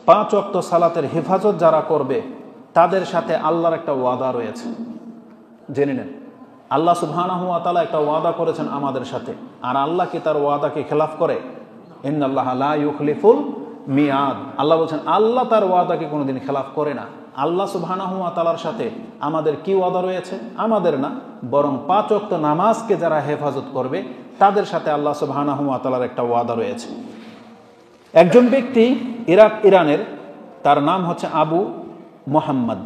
5 ওয়াক্ত সালাতের হেফাজত যারা করবে তাদের সাথে আল্লাহর একটা ওয়াদা রয়েছে। জেনে নেন, আল্লাহ সুবহানাহু ওয়া তাআলা একটা ওয়াদা করেছেন আমাদের সাথে। আর আল্লাহ কি তার ওয়াদাকে খেলাফ করে? ইন্নাল্লাহা লা ইউখলিফুল মিয়াদ। আল্লাহ বলছেন আল্লাহ তার ওয়াদাকে কোনোদিন খেলাফ করে না। আল্লাহ সুবহানাহু ওয়া তাআলার সাথে আমাদের কি ওয়াদা রয়েছে? আমাদের না, বরং 5 ওয়াক্ত নামাজকে যারা হেফাজত করবে তাদের সাথে আল্লাহ সুবহানাহু ওয়া তাআলার একটা ওয়াদা রয়েছে। একজন ব্যক্তি ইরানের, তার নাম হচ্ছে আবু মুহাম্মদ।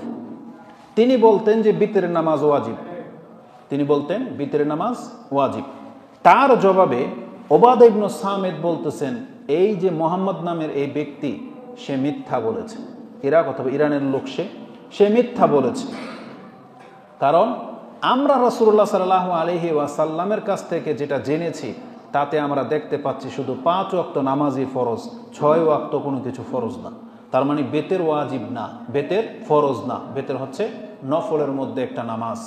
তিনি বলতেন যে বিতরের নামাজ ওয়াজিব। তিনি বলতেন বিতরের নামাজ ওয়াজিব। তার জবাবে ওবাদা ইবনে সামিত বলতেছেন এই যে মুহাম্মদ নামের এই ব্যক্তি সে মিথ্যা বলেছে। ইরাক অথবা ইরানের লোক, সে মিথ্যা বলেছে। কারণ আমরা রাসূলুল্লাহ সাল্লাল্লাহু আলাইহি ওয়াসাল্লামের কাছ থেকে যেটা জেনেছি তাতে আমরা দেখতে পাচ্ছি শুধু 5 ওয়াক্ত নামাজই ফরজ, 6 ওয়াক্ত কোনো কিছু ফরজ না। তার মানে বেতের ওয়াজিব না, বেতের ফরজ না। বেতের হচ্ছে নফলের মধ্যে একটা নামাজ,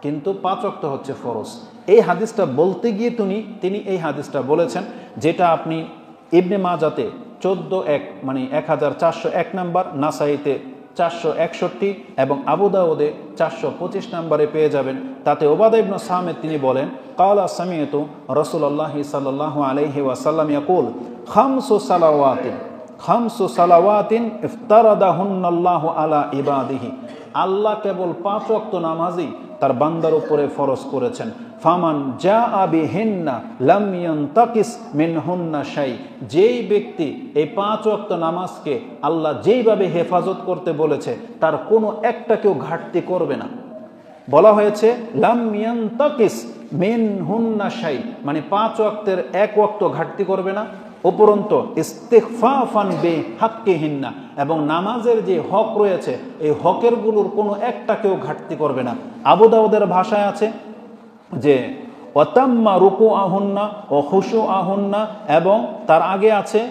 কিন্তু 5 ওয়াক্ত হচ্ছে ফরজ। এই হাদিসটা বলতে গিয়ে তিনি এই হাদিসটা বলেছেন, যেটা আপনি ইবনে মাজাতে 14 মানে 1401 নাম্বার, নাসাইতে 461 এবং আবু দাউদে 425 নম্বরে পেয়ে যাবেন। তাতে ওবাদা ইবনে সামিত তিনি বলেন, ক্বালা সামি'তু রাসূলুল্লাহ সাল্লাল্লাহু আলাইহি ওয়াসাল্লাম ইয়াকুল খামসু সালাওয়াতিন ইফতারাদাহুন্নাল্লাহু আলা ইবাদিহি। আল্লাহ কেবল 5 ওয়াক্ত নামাজই তার বান্দার উপরে ফরজ করেছেন। ফামান জাআ বিহিন্না লাম ইয়ানতাকিস মিনহুন্না শাই। যেই ব্যক্তি এই 5 ওয়াক্ত নামাজকে আল্লাহ যেইভাবে হেফাজত করতে বলেছে তার কোনো একটা কেউ ঘাটতি করবে না। বলা হয়েছে লাম ইয়ানতাকিস মিনহুন্না শাই, মানে 5 ওয়াক্তের 1 ওয়াক্ত ঘাটতি করবে না। উপরন্ত ইস্তিগফাফান বিহাক্কিহিন্না, এবং নামাজের যে হক রয়েছে এই হকের গুলোর কোনো একটা কেউ ঘাটতি করবে না। আবু দাউদের ভাষায় আছে যে ওয়াতাম্মা রুকুআহুন্না ওয়া খুশুআহুন্না, এবং তার আগে আছে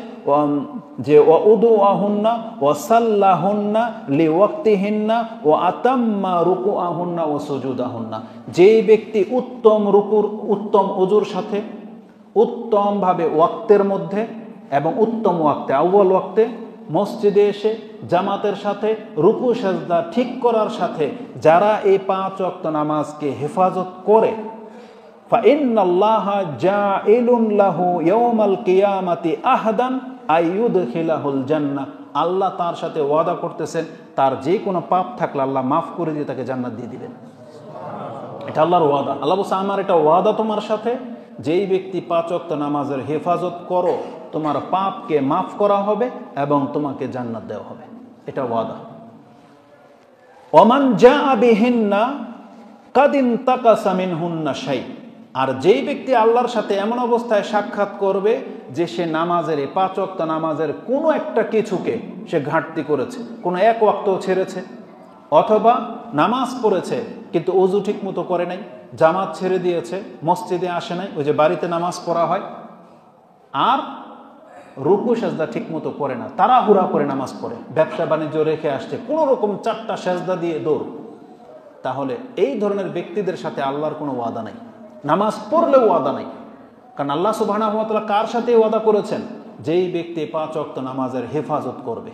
যে ওয়াউদুআহুন্না ওয়া সাল্লাহুন্না লিওয়াক্তিহিন্না ওয়া আতাম্মা রুকুআহুন্না ওয়া সুজুদাহুন্না। যেই ব্যক্তি উত্তম রুকুর, উত্তম ওযুর সাথে, উত্তমভাবে ওয়াক্তের মধ্যে এবং উত্তম ওয়াক্তে, আউয়াল ওয়াক্তে মসজিদে এসে জামাতের সাথে রুকু সাজদা ঠিক করার সাথে যারা এই 5 ওয়াক্ত নামাজকে হেফাজত করে, ফাইন্নাল্লাহা জাইলুন লাহু ইয়াউমাল কিয়ামাতি আহদান আইয়ুদখিলাহুল জান্নাহ। আল্লাহ তার সাথে ওয়াদা করতেছেন তার যে কোনো পাপ থাকলে আল্লাহ মাফ করে দিয়ে তাকে জান্নাত দিয়ে দিবেন। এটা আল্লাহর ওয়াদা। আল্লাহ বলছে আমার এটা ওয়াদা তোমার সাথে, যেই ব্যক্তি 5 ওয়াক্ত নামাজের হেফাজত করো তোমার পাপকে মাফ করা হবে এবং তোমাকে জান্নাত দেওয়া হবে। এটা ওয়াদা। ওমান জাআ বিহিন্না কাদ ইনতাকাসা মিনহুন্না শাই। আর যেই ব্যক্তি আল্লাহর সাথে এমন অবস্থায় সাক্ষাৎ করবে যে সে নামাজের, এই 5 ওয়াক্ত নামাজের কোনো একটা কিছুকে সে ঘাটতি করেছে, কোনো 1 ওয়াক্তও ছেড়েছে, অথবা নামাজ পড়েছে কিন্তু ওযু ঠিক মতো করে নাই, জামাত ছেড়ে দিয়েছে, মসজিদে আসে নাই, ওই যে বাড়িতে নামাজ পড়া হয়, আর রুকু সাজদা ঠিক মতো করে না, তাড়াহুড়া করে নামাজ পড়ে, ব্যবসা বাণিজ্য রেখে আসছে, কোনো রকম 4টা সাজদা দিয়ে দৌড়, তাহলে এই ধরনের ব্যক্তিদের সাথে আল্লাহর কোনো ওয়াদা নাই, নামাজ পড়লেও ওয়াদা নাই। কারণ আল্লাহ সুবহানাহু ওয়া তাআলা কার সাথে ওয়াদা করেছেন? যেই ব্যক্তি 5 ওয়াক্ত নামাজের হেফাজত করবে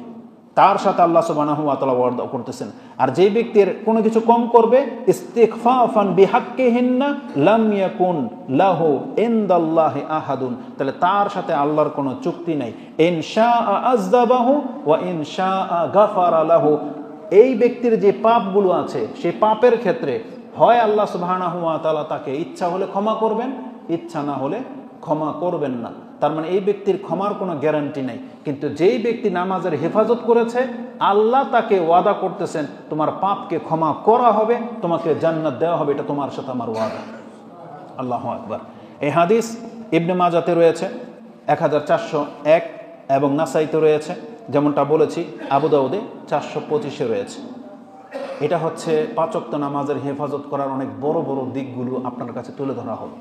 তার সাথে আল্লাহ সুবহানাহু ওয়া তাআলা ওয়াদা করতেছেন। আর যেই ব্যক্তির কোনো কিছু কম করবে, ইস্তিগফাফান বিহাক্কিহিন্না লাম ইয়াকুন লাহু ইনদাল্লাহি আহাদুন, তাহলে তার সাথে আল্লাহর কোনো চুক্তি নাই। ইনশাআ আযযাবাহু ওয়া ইনশাআ গাফারা লাহু। এই ব্যক্তির যে পাপগুলো আছে সেই পাপের ক্ষেত্রে হয় আল্লাহ সুবহানাহু ওয়া তাআলা তাকে ইচ্ছা হলে ক্ষমা করবেন, ইচ্ছা না হলে ক্ষমা করবেন না। তার মানে এই ব্যক্তির ক্ষমার কোনো গ্যারান্টি নাই। কিন্তু যেই ব্যক্তি নামাজের হেফাজত করেছে আল্লাহ তাকে ওয়াদা করতেছেন তোমার পাপকে ক্ষমা করা হবে, তোমাকে জান্নাত দেওয়া হবে, এটা তোমার সাথে আমার ওয়াদা। আল্লাহু আকবার। এই হাদিস ইবনে মাজাতে রয়েছে 1401 এবং নাসাইতে রয়েছে, যেমনটা বলেছি আবু দাউদে 425-এ রয়েছে। এটা হচ্ছে 5 ওয়াক্ত নামাজের হেফাজত করার অনেক বড় বড় দিকগুলো আপনার কাছে তুলে ধরা হলো।